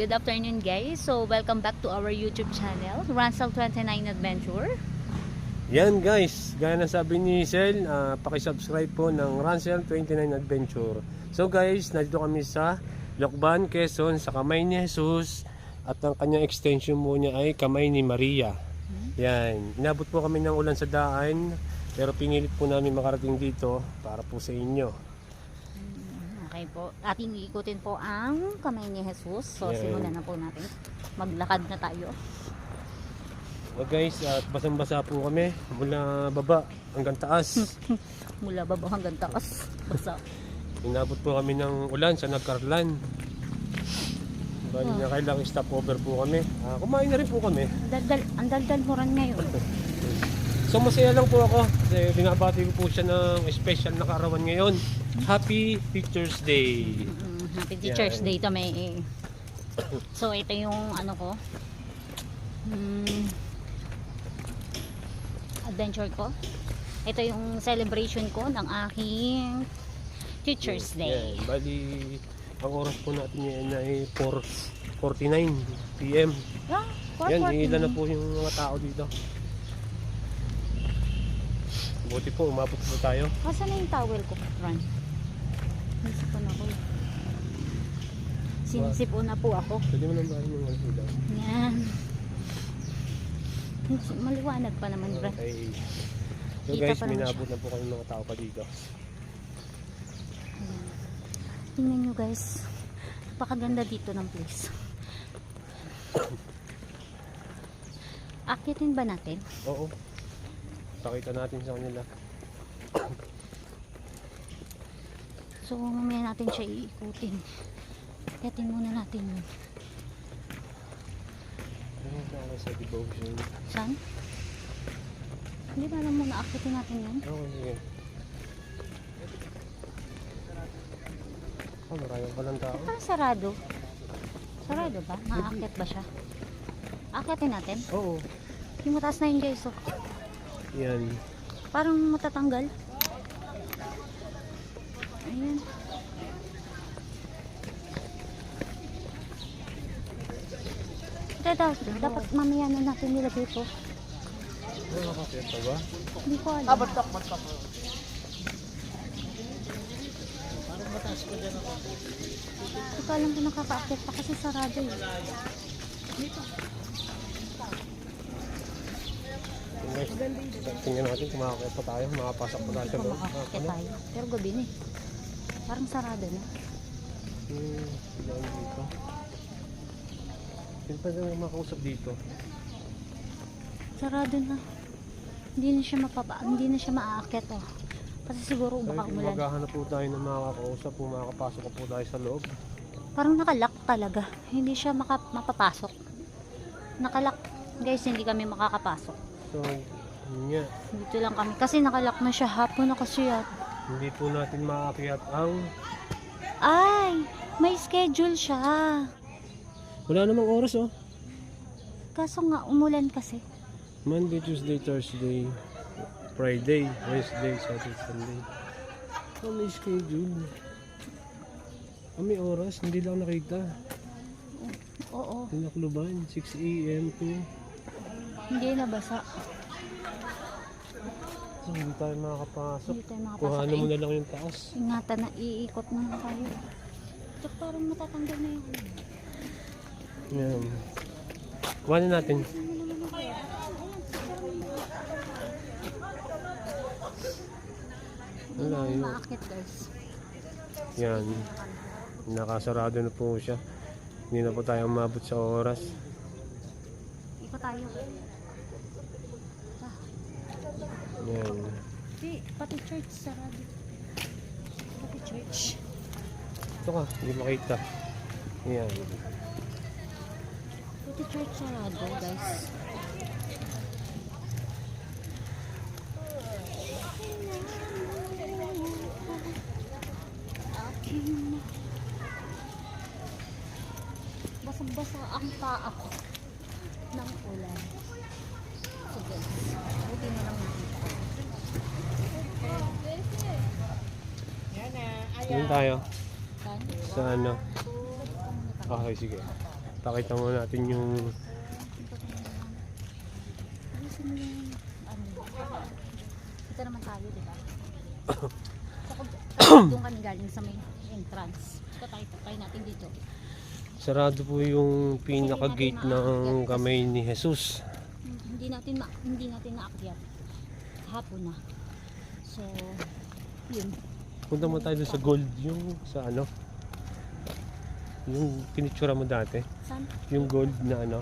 Good afternoon guys. So welcome back to our YouTube channel, Ransel29 Adventure. Yan guys, gaya na sabi ni Sel, pakisubscribe po ng Ransel29 Adventure. So guys, nandito kami sa Lokban, Quezon, sa Kamay ni Jesus. At ang kanyang extension mo niya ay Kamay ni Maria. Yan, inabot po kami ng ulan sa daan, pero pinilit po namin makarating dito para po sa inyo. Okay po, ating iikutin po ang Kamay ni Jesus. So Yeah. simulan na po natin. Maglakad na tayo. So guys, at basang-basa po kami mula baba hanggang taas. Mula baba hanggang taas. Basa. Inabot po kami ng ulan sa Nagkarlan. Bali na kailangang stopover po kami. Kumain na rin po kami. Ang daldal mo rin ngayon. So masaya lang po ako kasi binabati ko po siya ng special na kaarawan ngayon. Happy Teacher's Day. Happy Teacher's Day to may. So ito yung ano ko. Adventure ko. Ito yung celebration ko ng aking Teacher's Day. Yan. Bali, ang oras po natin ngayon ay 4:49 PM. Yan, ilan na po yung mga tao dito. Buti po, umabot po tayo. Asan na yung towel ko, Fran? Sinisipon ako. Sinisipon na po ako. Pwede mo nang bahin yung ilaw. Yan. Maliwanag pa naman, Fran. Okay. So Kita guys, pa naman minabot na po kami mga tao pa dito. Ayan. Tingnan nyo guys. Napakaganda dito ng place. Akitin ba natin? Oo. Pakita natin sa kanila. So mamaya natin siya iikutin. Akitin muna natin yun. Ano na sa devotion? Saan? Hindi ba alam mo na akitin natin yun? Oo, sige. Marami pa ng tao. Parang sarado. Sarado ba? Maakit ba siya? Akitin natin? Oo. Yung mataas na yun guys. Oh. Yan. Parang matatanggal. Ayan. Dapat mamaya na natin nilagay po. Ano nakakita pa ba? Hindi ko alam. Parang mataas ko dyan ako. Hindi ko alam kung nakaka-akit pa kasi sarado eh. Guys, tingnan natin kung makakita pa tayo. Makapasok pa tayo sa Kung loob. makakakit tayo. Pero gabi na eh. Parang sarado na. Sila dito. Sino pa na makausap dito? Sarado na. Hindi na siya maaakit oh. Kasi siguro baka Kung umulan. maghahanap po tayo ng makakausap, kung makakapasok po tayo sa loob. Parang nakalock talaga. Hindi siya mapapasok. Nakalock. Guys, hindi kami makakapasok. So, yun nga. Dito lang kami. Kasi nakalock na siya. Hapon na kasi yan. Hindi po natin maakyat ang... Ay! May schedule siya. Wala namang oras oh. Kaso nga, umulan kasi. Monday, Tuesday, Thursday, Friday, Wednesday, Saturday, Sunday. Oh, may schedule. May oras, hindi lang nakita. Oo. Tinakluban, 6 AM to... Hindi nabasa. So, hindi tayo makakapasok. Hindi tayo makapasok. Kuhanan mo na lang yung taas. Ingatan na, iikot na lang tayo. Ito parang matatanggal na yun. Yan. Kuhanan natin. Wala Hindi yun. na maakit guys. Yan. Nakasarado na po siya. Hindi na po tayo umabot sa oras. Ikot tayo. Yan. Pati church sarado. Pati church. Ito ka, hindi makita. Yan. Pati church sarado guys. Basang-basa ang paa ko ng ulan. So guys, buti na lang nakita ko. Doon tayo. Saan? Sa ano? Okay, sige. Pakita mo natin yung Ito naman tayo, di ba? Doon kami galing sa may entrance. Ito tayo natin dito. sarado po yung pinaka-gate ng kamay ni Jesus. Hindi natin naakyat. Hapon na. So, yun. Punta mo tayo dun sa gold, yung sa ano, yung pinitsura mo dati, Saan? yung gold na ano,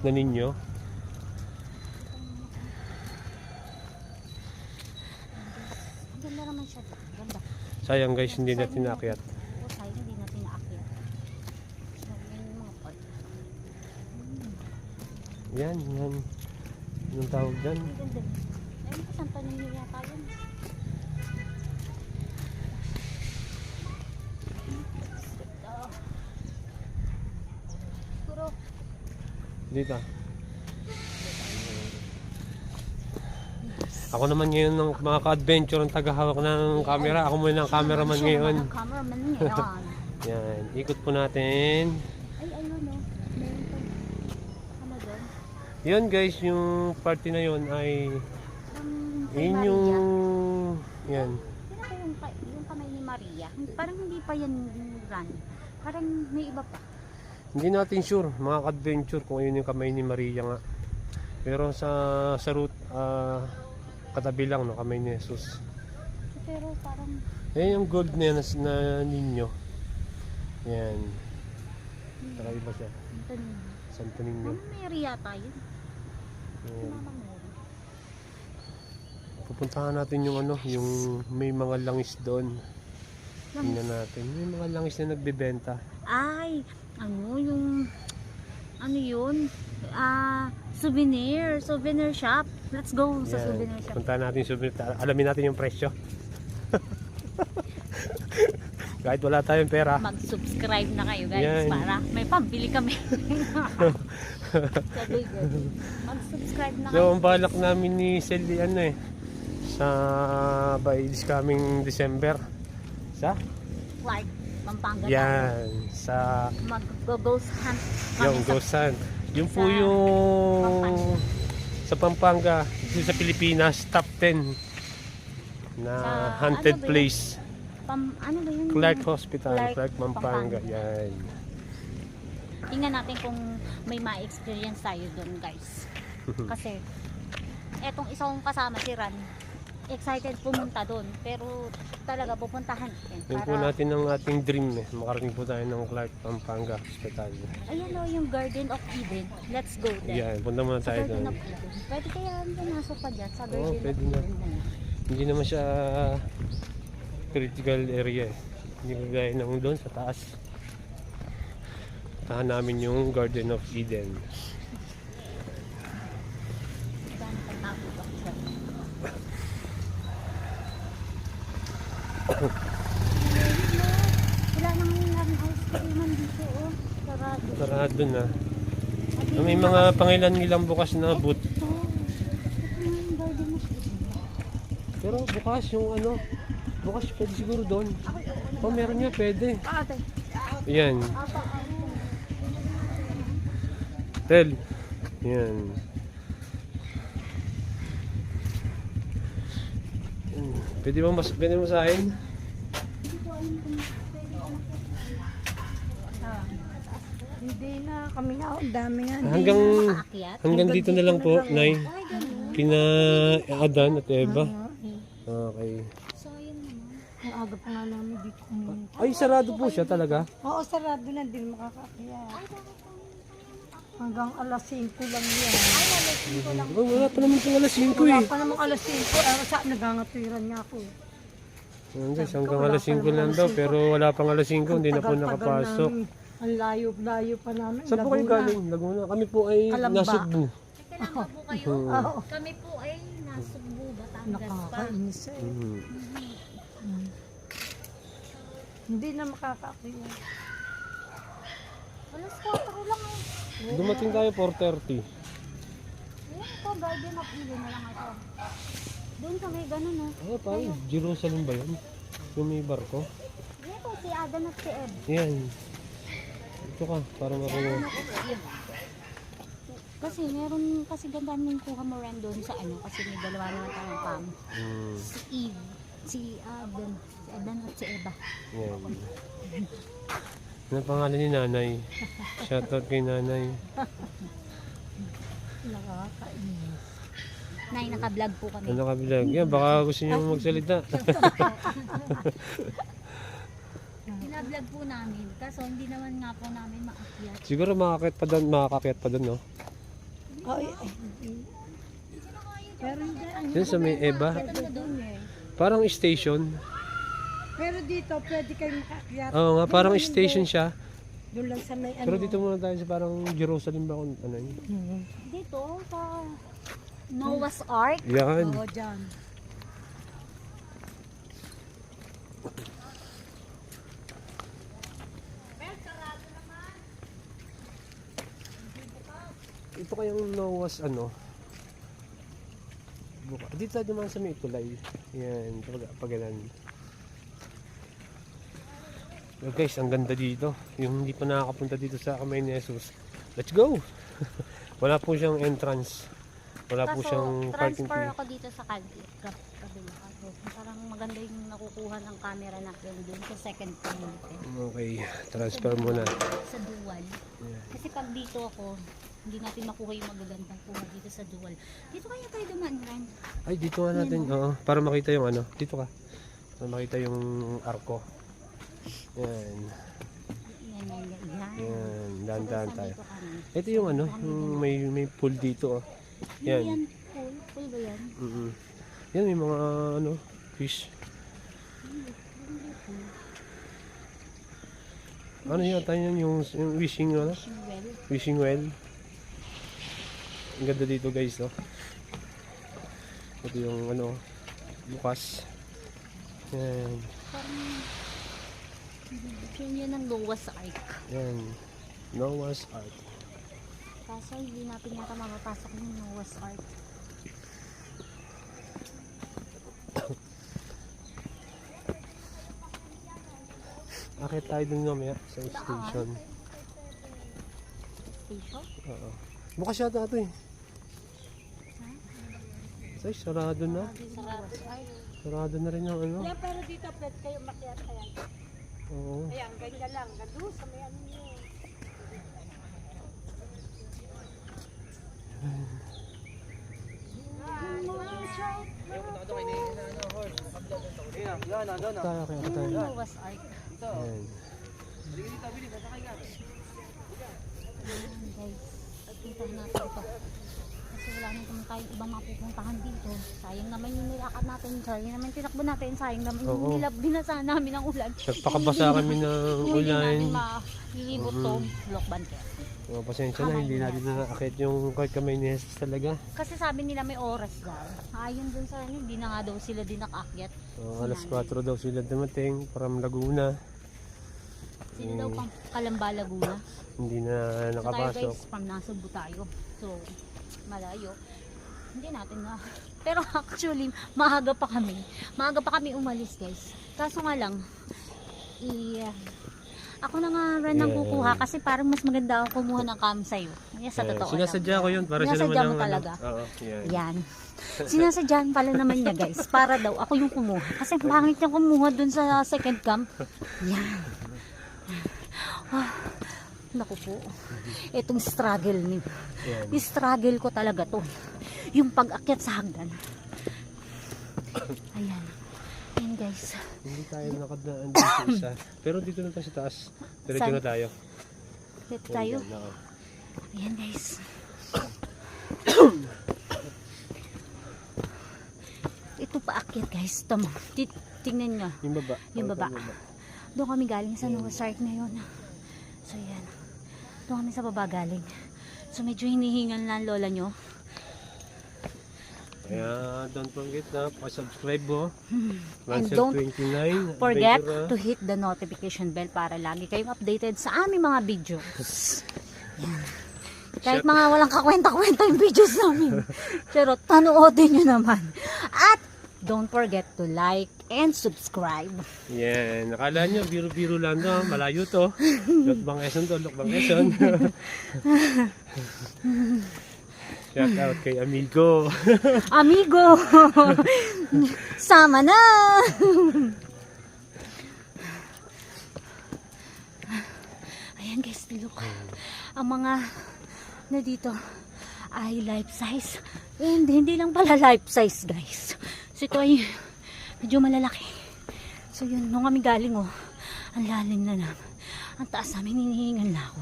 na ninyo. Ganda naman siya. Ganda. Sayang guys, hindi natin naakyat. O sayang, hindi natin naakyat. So, yun yung mga part. Yan. Yung tawag dyan. Ang ganda. Ayun, saan pa ninyo yata yun? Puro. Dito. Ako naman ngayon ng mga ka-adventure ang tagahawak ng camera. Ako muna ang cameraman ngayon. Cameraman ngayon. Yan, ikot po natin. Ay, ayun no. Meron pa. Ano doon? Yan guys, yung party na yon ay Kay yun Maria. yung yan. Sino ba yung kamay ni Maria? Parang hindi pa yan run. Parang may iba pa. Hindi natin sure mga ka-adventure kung yun yung kamay ni Maria nga. Pero sa route katabi lang no, kamay ni Jesus. Pero parang Yan yung gold na yan na ninyo. Yan. Saka iba siya. ito na. Santo Niño. Mama Mary yata yun. Yan. Mama Mary. Pupuntahan natin yung ano, yung may mga langis doon. Langis? Tingnan natin. May mga langis na nagbebenta. Ay, ano yung ano yun? Souvenir shop. Let's go sa Yan. souvenir shop. Puntahan natin yung souvenir. Alamin natin yung presyo. Kahit wala tayong pera. Mag-subscribe na kayo guys Yan. para may pambili kami. Sabi ko, mag-subscribe na So, kayo. ang balak namin ni Selly ano sa by this coming December. Sa? Like, Pampanga tayo. Yan. Sa Mag-ghost hunt kami yung sa Ghost Hunt. Yung po sa yung Pampanga. sa Pampanga, dito sa Pilipinas, top 10 na Sa, haunted ano ba yun? place. Ano ba yun? Clark Hospital, Clark, Clark, Pampanga. Pampanga. Yan. Tingnan natin kung may ma-experience tayo doon guys. Kasi etong isang kasama si Ran, excited pumunta doon. Pero talaga pupuntahan natin. Yun po natin ang ating dream makarating po tayo ng Clark, Pampanga Hospital. Ayan o, yung Garden of Eden. Let's go there. Yan, punta muna Sa tayo Garden doon. of Eden. Pwede kaya pumasok pa dyan sa Oo, Garden pwede of na. Eden na yan. Hindi naman siya critical area. Hindi kagaya ng doon sa taas. Puntahan namin yung Garden of Eden. Saan pa tayo ba? Wala nang ice creaman dito oh. Sarado. Sarado na. May mga pangilan-ilang bukas na boot. Ito yung Garden of Eden. Pero bukas yung ano, bukas pwede siguro doon. Oh, meron nga, pwede. Yan. Tel. Yan. Pwede mo sa akin? Hindi na kami nga, ang dami nga. Makaakyat. Hanggang dito na lang po, Nay. Ay, ganun. Kina Adan at Eva. Okay. So, yun naman. Ang aga pa nga namin dito. Ay, sarado po siya talaga. Oo, sarado na din makakakaya. Hanggang alas 5 lang yan. Oh, wala pa naman pong alas 5 Wala eh. pa namang alas 5. Sa nagangatuiran niya ako. Guys, hanggang alas 5 lang daw, pero wala pang alas 5, hindi na po Tagal-tagal nakapasok. namin. Ang layo-layo pa namin. Saan po kayo Laguna. galing? Laguna. Kami po ay Kalamba. nasa Cebu. Teka lang po kayo. Oo. Kami po ay nasa Cebu, Batangas pa. Nakakainis eh. Hindi na makakakaya. Alas 4 lang eh. Dumating tayo 4:30. Ayan po, Garden of Eden na lang ito. Doon kami ganun oh. Ah, parang Jerusalem ba yun? Yung may barko? Ayan po, si Adan at si Ed. Yan. dito ka. Para makuha. Kasi meron kasi ganda nung kuha mo rin doon sa ano. Kasi may dalawa naman tayong cam. Si Eve, si Adan at si Eva. Yan. Ano pangalan ni nanay? Shoutout kay nanay. Nakakainis. Nay, naka-vlog po kami. Ano ka vlog? Yan, baka gusto niyo magsalita. Pina-vlog po namin. Kaso hindi naman nga po namin maakyat. Siguro makakakyat pa doon, no? Ay, pero hindi. Yan sa may Eva. Ito na doon eh. Parang station. Pero dito, pwede kayo makakyat. Oo nga, parang station siya. Doon lang sa may ano. Pero dito muna tayo sa parang Jerusalem ba kung ano yun? Dito sa Noah's Ark. Yan. Oo, dyan. Ito kayang Noah's ano? Dito naman sa may tulay. Yan, pagalan. So guys, ang ganda dito. Yung hindi pa nakakapunta dito sa Kamay ni Jesus. Let's go! Wala po siyang entrance. Wala po Kaso siyang parking transfer fee. ako dito sa kabila. Kaso parang maganda yung nakukuha ng camera natin doon sa second point. Okay, transfer muna. Sa dual. Yeah. Kasi pag dito ako, hindi natin makuha yung magagandang kuha dito sa dual. Dito kaya tayo dumaan, Ran. Ay, dito nga natin. Oo, para makita yung ano. Dito ka. Para makita yung arko. Yan. Yan. Yan. Dahan-dahan tayo. Dito kami. Ito yung ano, yung may pool dito. Oh. Yan. Yan. Pool ba yan? Yan, may mga ano, fish. Ano yata yun, yung wishing, ano? Well, Wishing well. Ang ganda dito guys, no? Ito yung ano, bukas. Yan. parang yun ang Noah's Ark. Yan. Noah's Ark. Kaso hindi natin yata mapapasok yung Noah's Ark. Akit tayo dun mamaya sa station. Station? Oo. Bukas yata ito eh. Ay, sarado na. Noah's Ark. Sarado na rin yung ano. Yeah, pero dito, pwede kayo makyat. Ayan. Oo. Ayan, ganyan lang. Gado, sa may ano nyo. Tayo, kaya Yun tayo. ang Noah's Ark. Yan. Ayan, guys. Pagpuntahan natin ito. Kasi wala naman tayong ibang mapupuntahan dito. Sayang naman yung nilakad natin. Sayang naman yung tinakbo natin. Sayang naman yung Oo. binasa namin ng ulan. Nagpakabasa kami ng Kung hindi natin ulan. malilibot to, Lokban Care. Oh, pasensya na, hindi natin naakit yung kahit Kamay ni Jesus talaga. Kasi sabi nila may oras daw. Ayon dun sa ano, hindi na nga daw sila din nakaakyat. Oh, alas 4 daw sila dumating from Laguna. Sila daw pang Kalamba, Laguna. Hindi na So tayo nakapasok. guys, from Nasugbu tayo. So, malayo. Hindi natin na. Pero actually, maaga pa kami. Maaga pa kami umalis guys. Kaso nga lang, ako na nga rin ang Yeah. kukuha kasi parang mas maganda ako kumuha ng cam sa'yo. Yan sa totoo lang. Sinasadya ko yun para sila Sinasadya mo naman talaga? Oo, yan. Yan. Sinasadyahan pala naman niya guys. Para daw ako yung kumuha. Kasi pangit yung kumuha dun sa second camp. Yan. Ah, naku po. Itong struggle ni. Yan. Yung struggle ko talaga to. Yung pag-akyat sa hagdan. Ayan. Ayan guys. Hindi tayo nakadaan dito sa isa. Pero dito na tayo sa taas. Diretso Saan? na tayo. Dito tayo. Yan, oo. Ayan guys. Ito paakyat guys. Tama. Tingnan nyo. Yung baba. Yung Oo, baba. yung Doon kami galing sa Noah's Ark ngayon. So yan. Doon kami sa baba galing. So medyo hinihingal na ang lola nyo. Kaya don't forget na pa-subscribe mo. And Rancel don't 29. Forget Adventura. to hit the notification bell para lagi kayong updated sa aming mga videos. Yan. Kahit mga walang kakwenta-kwenta yung videos namin. Pero tanoodin nyo naman. At don't forget to like and subscribe. Yan, nakala nyo, biro-biro lang to, malayo to. Lokbang Quezon to, Lokbang Quezon. Shout out kay amigo. Amigo! Sama na! Ayan guys, look. Ang mga na dito ay life size. And hindi lang pala life size guys. So ito ay medyo malalaki. So yun, nung kami galing ang lalim na naman. Ang taas namin, hinihingal na ako.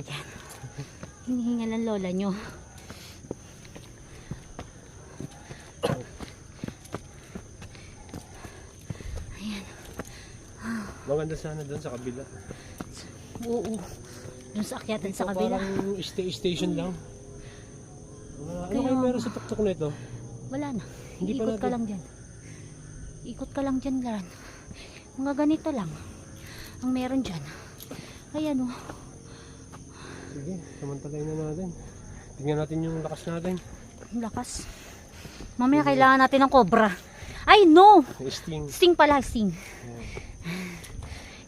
Yan. Hinihingal ang lola nyo. Ayan. Maganda sana doon sa kabila. Oo. Doon sa akyatan sa Ito kabila. parang station lang. Ano Kaya- kayo meron sa tuktok na ito? Wala na. Hindi pa Ikot ka natin- lang dyan. Ikot ka lang dyan, Laran. Mga ganito lang ang meron dyan. Ayan o. Sige, samantalayin na natin. Tingnan natin yung lakas natin. Ang lakas. Mamaya kailangan natin ng cobra. Ay, no! Sting. Sting pala, sting.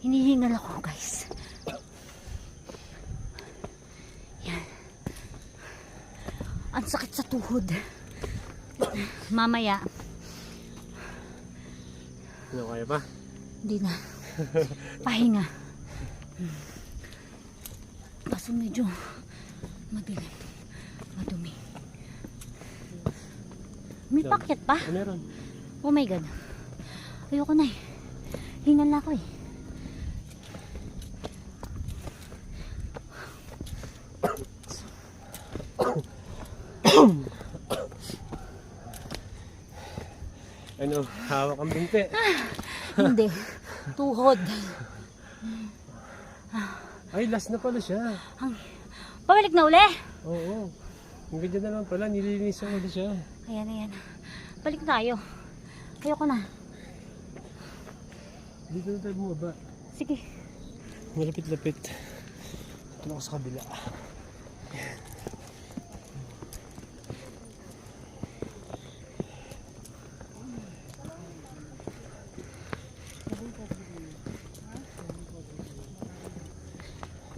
Hinihingal ako, guys. Yan. Ang sakit sa tuhod. Mamaya, Ano kaya ba? hindi na. Pahinga. Kaso medyo madilim. Madumi. May Saan? packet pa? Ano meron? Oh my god. Ayoko na eh. Hingal na ako eh. Ano, hawak ang binti. Hindi. Tuhod. Ay, last na pala siya. Pabalik na uli. Oo. Ang ganyan na naman pala, nililinisan ulit siya. Ayan, ayan. Balik tayo. Ayoko na. Dito na tayo bumaba. Sige. Malapit-lapit. Ito na ako sa kabila.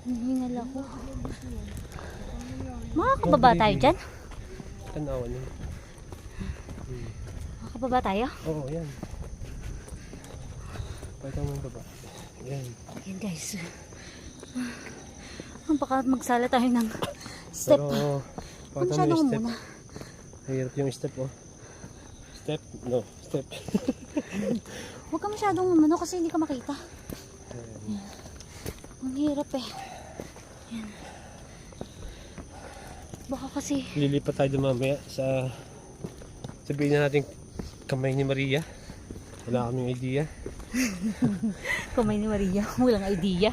Hinihingal ako. Makakababa tayo dyan? Tanawan yun. Makakababa tayo? Oo, yan. Pakita mo yung baba. Yan. Ayan guys. Baka magsala tayo ng step. Pero, Kung pakita mo masyado yung ko step. muna. Mahirap yung step, oh. Step? No, step. Huwag ka masyadong umano kasi hindi ka makita. Ayan. Ang hirap eh. Ayan. Baka kasi Lilipat tayo mamaya sa... Sabihin na natin kamay ni Maria. Wala kaming idea. kamay ni Maria. Walang idea.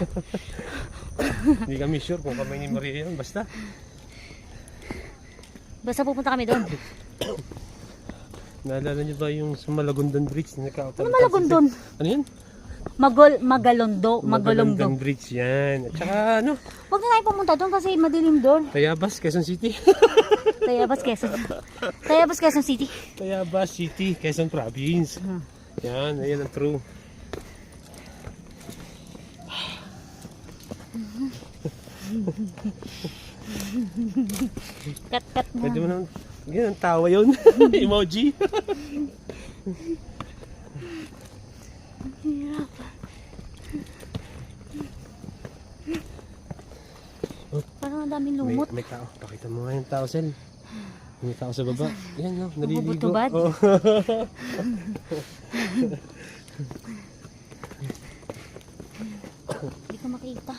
Hindi kami sure kung kamay ni Maria yun. Basta. Basta pupunta kami doon. Naalala niyo ba yung sa Malagundan Bridge? Ano Malagundon? Ano yan? Magalondo. Magolongdo. Malagundan Bridge yan. At saka ano? Huwag na tayo pumunta doon kasi madilim doon. Tayabas, Quezon City. Tayabas, Quezon. Tayabas, Quezon City. Tayabas City, Quezon Province. Yan, ayan ang true. Kat-kat mo. Pwede mo naman, ganyan ang tawa yun. Emoji. Hirap. Parang ang daming lumot. May tao. Pakita mo nga yung tao, Sel. May tao sa baba. Yan, no, naliligo. Bubutubad? Oh. Hindi ka makita.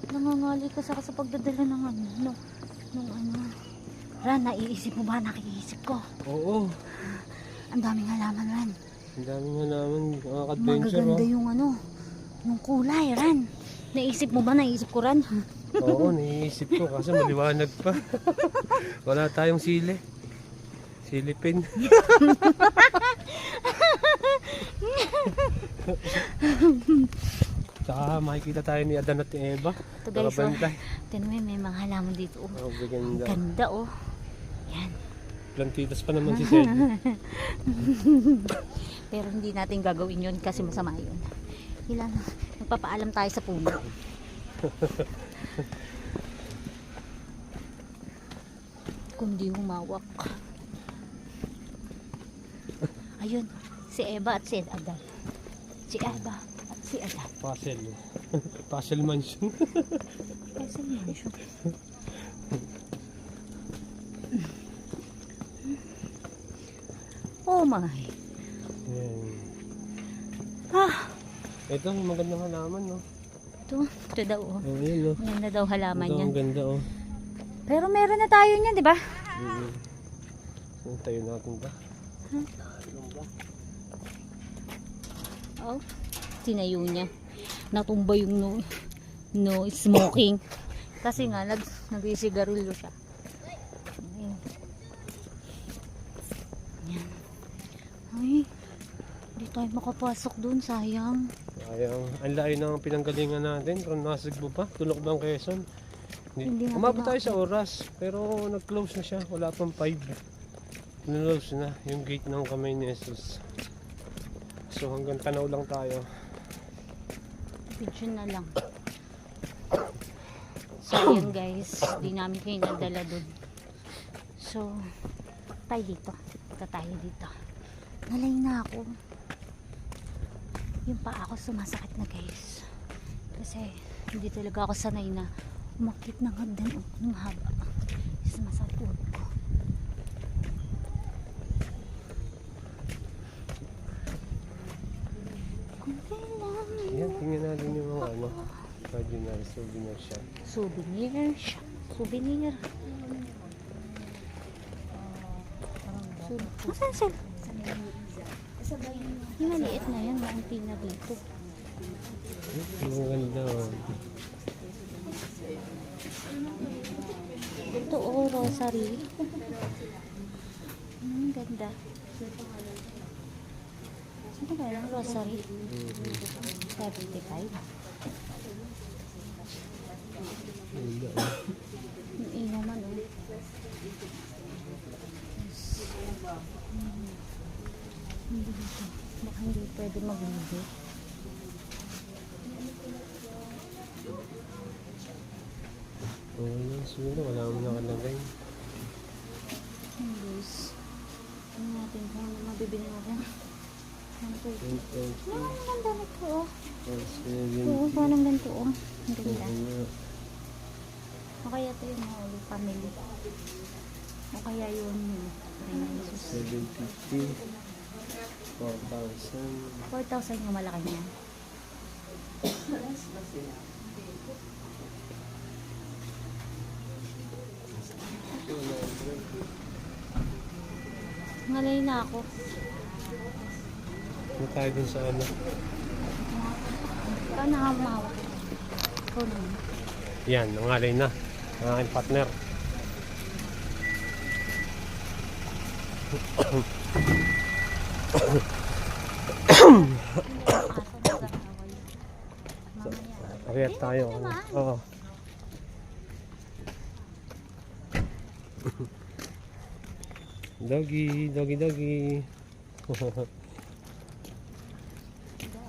Nangangali ka sa pagdadala ng ano. Nung ano. Ran, naiisip mo ba? Nakiisip ko. Oo. Ang daming halaman, Ran. Ang daming halaman, mga adventure. Magaganda Oh. yung ano. Yung kulay, Ran. Naisip mo ba? Naisip ko, Ran. Oo, naiisip ko kasi maliwanag pa. Wala tayong sili. Silipin. Saka makikita tayo ni Adan at ni Eva. Ito guys, oh. Nakabantay. Tignan mo, may mga halaman dito. Oh. Oh, Ang ganda. ganda, oh. Yan. Plantitas pa naman si Sel. Pero hindi natin gagawin yun kasi masama yun. Ilan, magpapaalam tayo sa puno. Kundi humawak. Ayun, si Eva at si Adal. Si Eva at si Adal. Puzzle. Puzzle mansion. Kasi yun siya. Oh my. Yan. Ah, Ito, magandang halaman, no? ito daw. Oh. Oh, yun, no? Maganda daw halaman Ito, yan. ang ganda, oh. Pero meron na tayo niyan, di ba? Tayo natin ba? Oh, tinayo niya. Natumba yung no smoking. Kasi nga, nag-isigarilyo siya. Ayun. Yan. Ay, hindi tayo makapasok dun, sayang. Ayang, ang layo ng pinanggalingan natin. From Nasugbu pa, Tulok bang Quezon. Hindi natin Umabot tayo sa oras, pero nag-close na siya. Wala pang 5. Close na yung gate ng Kamay ni Jesus. So hanggang Tanaw lang tayo. Video na lang. So, yun guys. Di namin kayo nadala dun. So, tayo dito. Ito tayo dito. Nalay na ako. Yung pa ako sumasakit na guys. Kasi, hindi talaga ako sanay na umakit ng hagdan ng haba. Sumasakit ulo ko. Kunti lang. Yan, tingnan natin yung mga ano. Ordinary souvenir shop. Souvenir. Souvenir. Nasaan sila? Yung maliit na yan, maunti na dito. Ang ganda, oh. Ito oh, rosary. Ang ganda. Ano ba yung rosary? 75. Ganda, oh. Yung inuman oh. Hindi dito. Baka hindi pwede mag-video. Oh, yun, sulo. Wala mo nakalagay. Guys. Ano natin kung ano mabibili natin? Ano to? Ang ganda nito oh. Oo, parang ganito oh. Ang ganda. O kaya ito yung Holy Family. O kaya yun yung Jesus. 750. 4,000. 4,000 yung malaki niya. Ngalay na ako. Ano tayo dun sa ano? Paano hamawak? Ikaw naman. Yan, nangalay na. Ang aking partner. Ariat tayo. Oo. Doggy, doggy, doggy.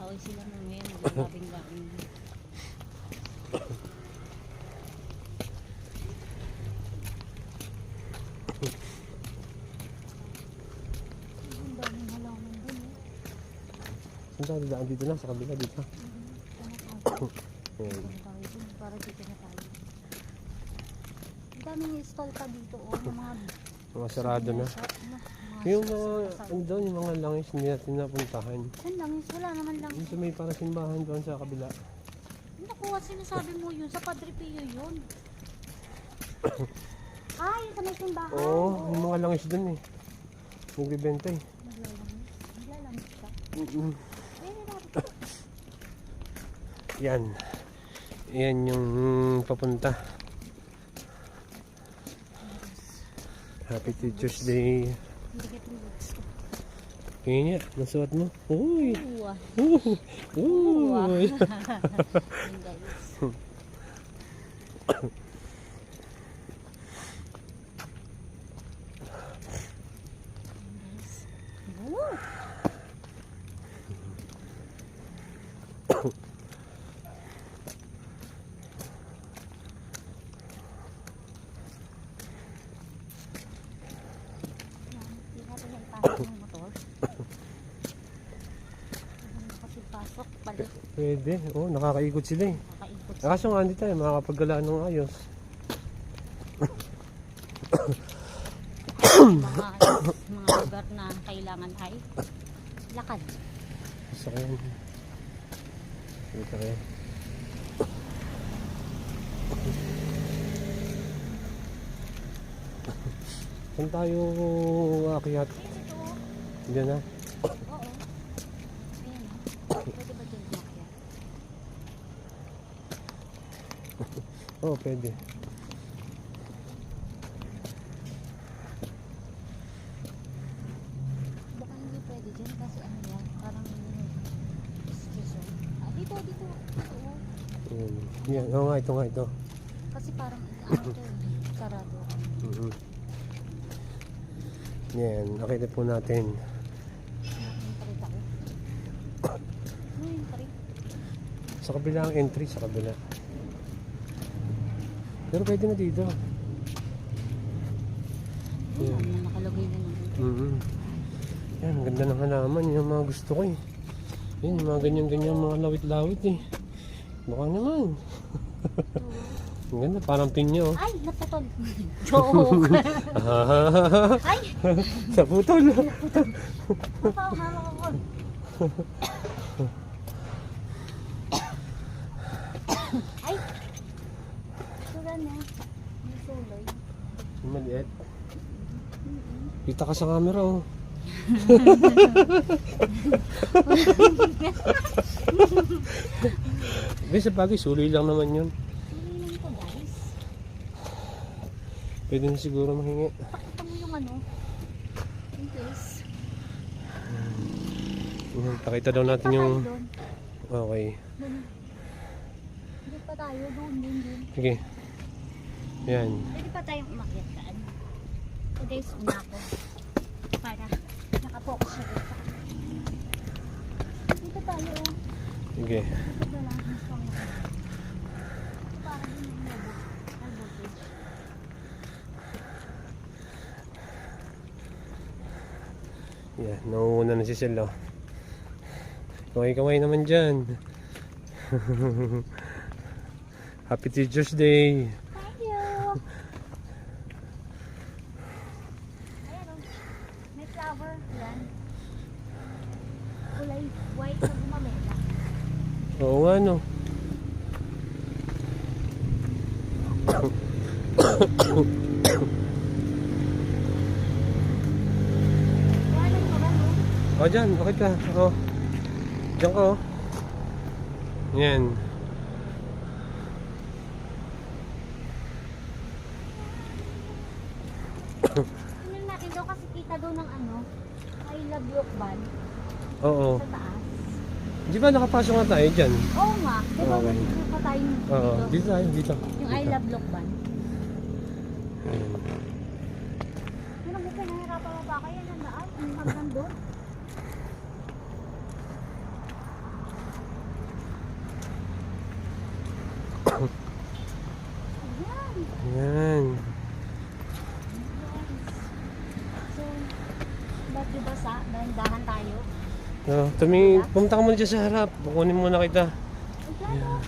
Away sila mo ngayon. Naglabing-labing. Ang daming halaman dun eh. Saan tayo daan dito na? Sa kabila dito. Ayan. Tayo dun, para dito na tayo. Ang daming stall pa dito oh. Yung mga Mga sarado na. shop, no? Yung mga, ano doon, yung mga langis hindi natin napuntahan. Saan lang? Wala naman lang. Yung sa may para simbahan doon sa kabila. Naku, sinasabi mo yun. Sa Padre Pio yun. Ah, yung sa may simbahan. Oo, yung mga langis doon eh. Nagbibenta eh. Naglalamig ka. Yan. Yan yung papunta. Happy Teacher's Day. Bigat ng boots ko. Ngayon nga, nasuot mo. Uy! Uwa. Uy! Yun, guys. Pwede. Oh, nakakaikot sila eh. Nakaikot Kaso nga hindi tayo makakapaggalaan ng ayos. mga lugar na kailangan ay lakad. Gusto ko yan. Dito kayo. Saan tayo aakyat? Diyan na. Oo. Ayan. Pwede ba dyan kumakyat? Oo, pwede. Baka hindi pwede dyan kasi ano yan, parang station. Ah, dito. Oo. Yan. Oo nga, ito nga ito. Kasi parang ano to eh, sarado. Mhm. Yan, nakita po natin. Yung parit ako. Ano yung parit? Sa kabila ang entry, sa kabila. Pero pwede na dito. Ayan, nakalagay na naman. Mhm. Yan, ang ganda ng halaman. Yan ang mga gusto ko eh. Yan, yung mga ganyan-ganyan mga lawit-lawit eh. Baka naman. Ang ganda, parang pinya oh. Ay, naputol. Joke. Ay, Sa putol. napahama ko. Ay, sura na. May suloy. Maliit. Kita ka sa camera oh. Hindi, sa bagay, suloy lang naman yun. Suloy lang ito, guys. Pwede na siguro mahingi. Pakita mo yung ano. In case. Yan, pakita daw natin Pa yung... tayo doon. Okay. Doon. Hindi pa tayo doon. Sige. Yan. Pwede pa tayong umakyat daan. So guys, una ako. Para nakapokus siya dito. Dito tayo. Sige. Dito na lang. Mas pang para din yung lobo. High voltage. Yan, nauuna na si Sel oh. Kaway-kaway naman dyan. Happy Teacher's Day. Thank you! Ayan o. May flower. Yan. Kulay white na gumamela. Oo nga no. Walang ka ba no? O dyan, bakit ka? O. Diyan ka o. Yan. Tingnan natin daw kasi kita daw ng ano. I love Lokban. Oo. Sa taas. Di ba nakapasok na tayo dyan? Oo nga. Di ba Okay. dito pa tayo Oo. dito? Dito tayo, dito. Yung I love Lokban. Yan. Yun ang buka nahirapan mo ba kaya nandaan? Ang hanggang doon. Ayan. Yan. So, ba't di ba sa dahan tayo? Pumunta ka muna dyan sa harap. Bukunin muna kita. Ayan.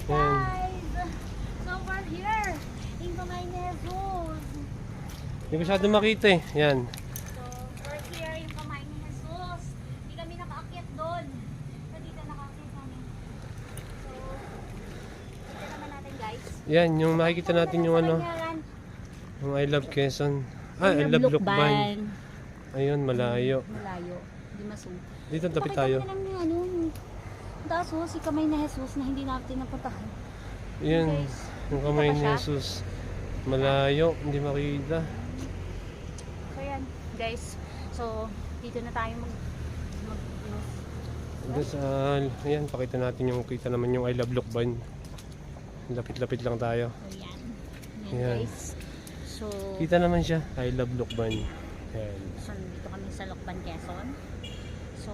Yan. Guys! So we're here in Camaynesos. Hindi ko masyado makita eh. Yan. So we're here in Camaynesos. Hindi kami nakaakyat doon. So dito nakaakyat kami. So, dito naman natin guys. Yan, yung makikita natin yung ano. Karanyaran. Yung I love Quezon. I love Lukban. Ayun, malayo. Malayo. Di masun. Dito tapit tayo. Pakita mo na lang yung ano. Taas si Camaynesos na hindi natin napuntahan. Yan. Guys, Yung kamay kita ni pa siya? Jesus. Malayo, hindi makita. So yan guys. So dito na tayo mag Dasal. Ayan, pakita natin yung kita naman yung I love Lukban. Lapit-lapit lang tayo. So yan. Yan. Yan guys. So Kita naman siya. I love Lukban. Ayan. so dito kami sa Lokban, Quezon. So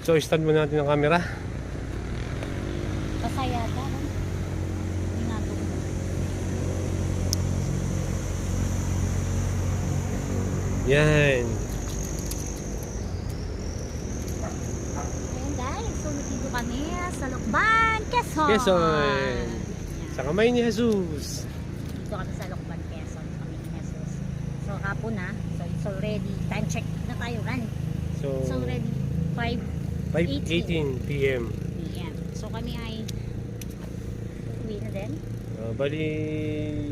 So, stand mo natin ang camera. pasaya ka no? Hindi nga to. Yan. Ayan guys. So nandito kami sa Quezon. Yan. Sa kamay ni Jesus. Dito kami sa Lokban, Quezon, kami ni Jesus. So, hapon na. So, it's already, time check na tayo, Ran. So, It's already 5:18 5:18 p.m. p.m. So, kami ay uwi na din. Bali,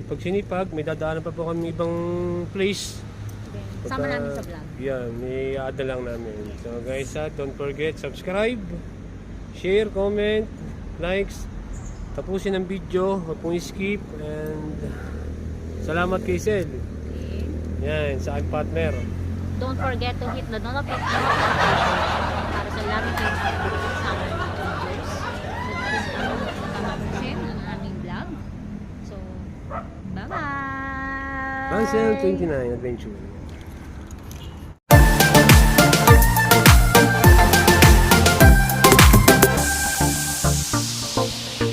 pag sinipag, may dadaanan pa po kami ibang place. Then, sama Pagka- namin sa vlog. Yan, may aada lang namin. So guys, don't forget, subscribe, share, comment, likes. Tapusin ang video, huwag pong skip. And salamat kay Sel. Okay. Yan, sa aking partner. Don't forget to hit the notification para sa lagi kayong updates sa aming videos. Share ng aming vlog. So, bye-bye! Rancel 29 Adventure.